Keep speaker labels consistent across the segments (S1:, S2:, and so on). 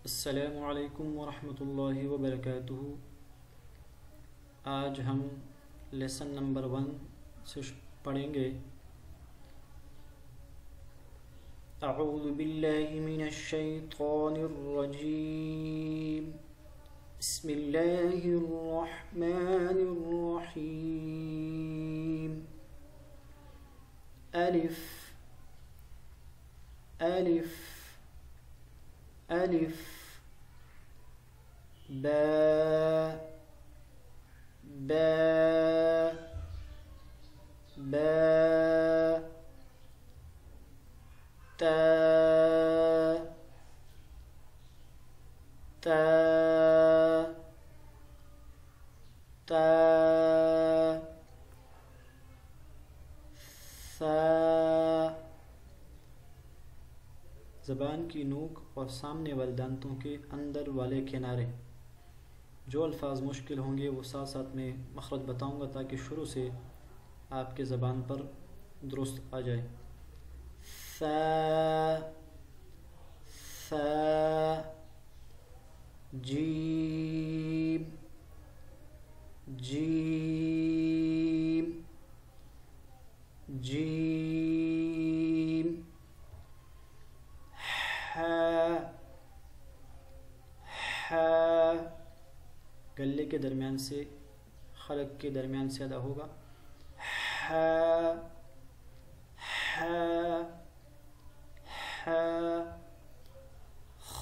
S1: السلام علیکم ورحمۃ اللہ وبرکاتہ۔ آج ہم لیسن نمبر 1 سے پڑھیں گے۔ اعوذ باللہ من الشیطان الرجیم، بسم اللہ الرحمن الرحیم۔ الف الف الف با با با تا تا تا ثا۔ زبان کی نوک اور سامنے والے دانتوں کے اندر والے کنارے۔ جو الفاظ مشکل ہوں گے وہ ساتھ ساتھ میں مخرج بتاؤں گا تاکہ شروع سے آپ کے زبان پر درست آ جائے۔ ثا ثا، جیم جیم جیم، گلے کے درمیان سے خلق کے درمیان سے ادا ہوگا۔ خا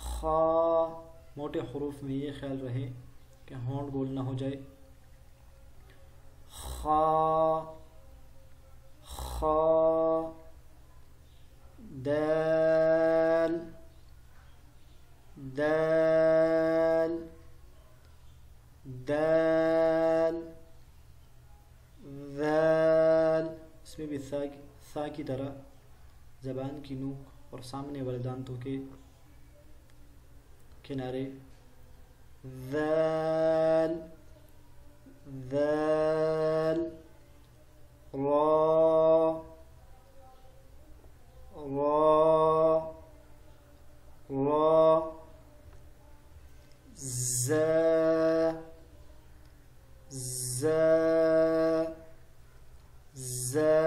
S1: خا، موٹے حروف میں یہ خیال رہے کہ ہونٹ گول نہ ہو جائے۔ خا خا، دال دال دال، ذال، اس میں بھی ثا کی طرح زبان کی نوک اور سامنے والے دانتوں کے کنارے۔ ذال ذال، را را را، زا زا زا،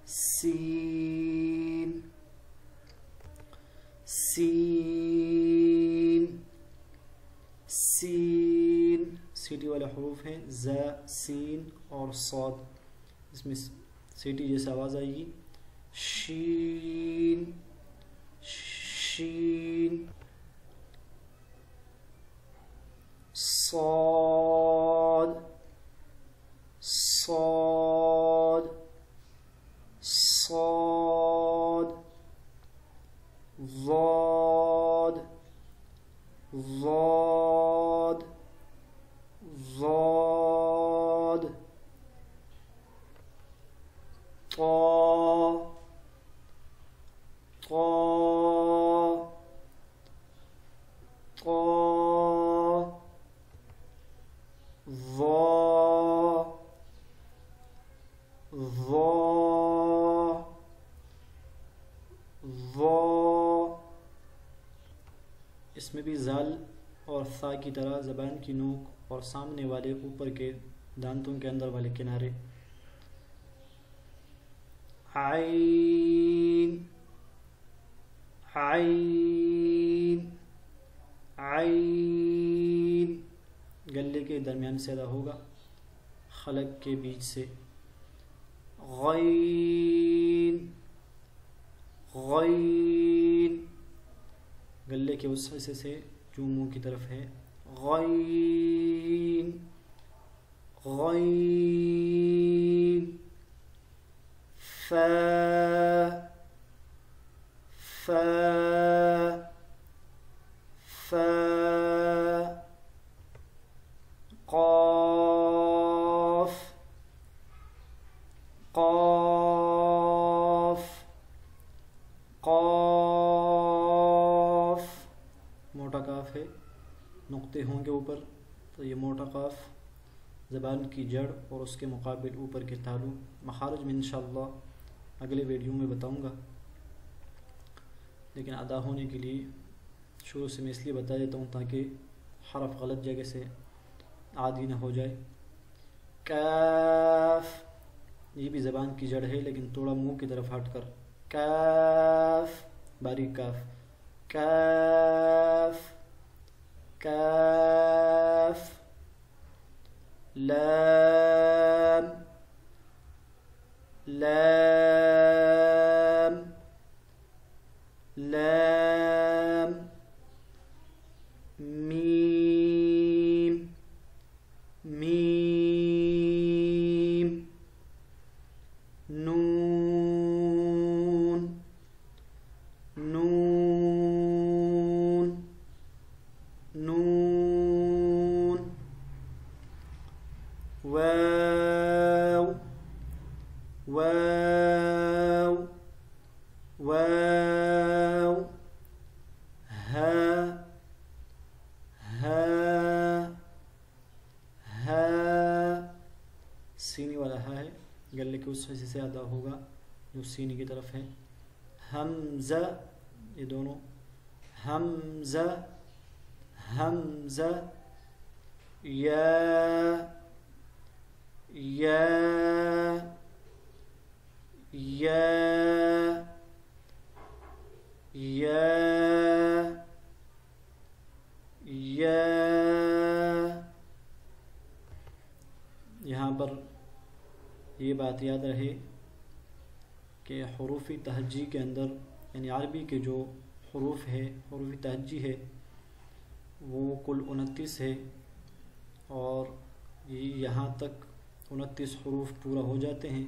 S1: سین سین سین، سیٹی والے حروف ہیں زا، سین اور صاد، اس میں سیٹی جیسے آواز آئے گی۔ شین شین، صاد صاد صاد، ضاد ضاد ضاد، طا طا طا، ظا ظا ظا، اس میں بھی زال اور ثا کی طرح زبان کی نوک اور سامنے والے اوپر کے دانتوں کے اندر والے کنارے۔ عین عین عین، گلے کے درمیان سے ادا ہوگا خلق کے بیچ سے۔ غین غین، گلے کے اس حصے سے جو منہ کی طرف ہے۔ غین غین، فا فا فا، قاف قاف قاف، موٹا کاف ہے، نقطے ہوں گے اوپر تو یہ موٹا قاف زبان کی جڑ اور اس کے مقابل اوپر کے تالو۔ مخارج میں انشاءاللہ اگلے ویڈیو میں بتاؤں گا۔ لیکن ادا ہونے کے لیے شروع سے میں اس لیے بتا دیتا ہوں تاکہ حرف غلط جگہ سے عادی نہ ہو جائے. کاف، یہ بھی زبان کی جڑ ہے لیکن تھوڑا منہ کی طرف ہٹ کر. کاف، باریک کاف. کاف کاف. لام لام لام. میم میم. نون نون نون. واو واو واو. ها ها ها. سینی والا ہا ہے، گلے کے اس حصے سے ادا ہوگا جو سینی کی طرف ہے. حمزہ، یہ دونوں. حمزہ حمزہ. یا یا یا یا یا. یہاں پر یہ بات یاد رہے کہ حروف تہجی کے اندر، یعنی عربی کے جو حروف ہے، حروف تہجی ہے، وہ کل 29 ہے، اور یہاں تک 29 حروف پورا ہو جاتے ہیں.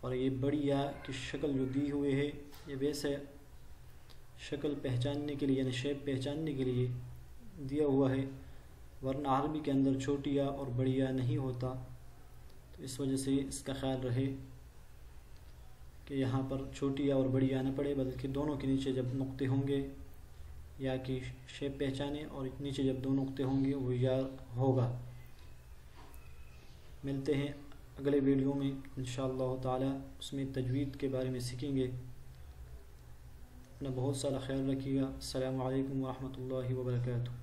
S1: اور یہ بڑی یا کی شکل جو دی ہوئی ہے، یہ ویسے شکل پہچاننے کے لیے، یعنی شیپ پہچاننے کے لیے دیا ہوا ہے، ورنہ عربی کے اندر چھوٹی یا اور بڑی یا نہیں ہوتا. تو اس وجہ سے اس کا خیال رہے کہ یہاں پر چھوٹی یا اور بڑی یا نہ پڑے، بلکہ دونوں کے نیچے جب نقطے ہوں گے یا کی شیپ پہچانے، اور نیچے جب دو نقطے ہوں گے وہ یا ہوگا. ملتے ہیں اگلے ویڈیو میں انشاءاللہ تعالی، اس میں تجوید کے بارے میں سیکھیں گے. اپنا بہت سارا خیال رکھیے گا. السلام علیکم ورحمۃ اللہ وبرکاتہ.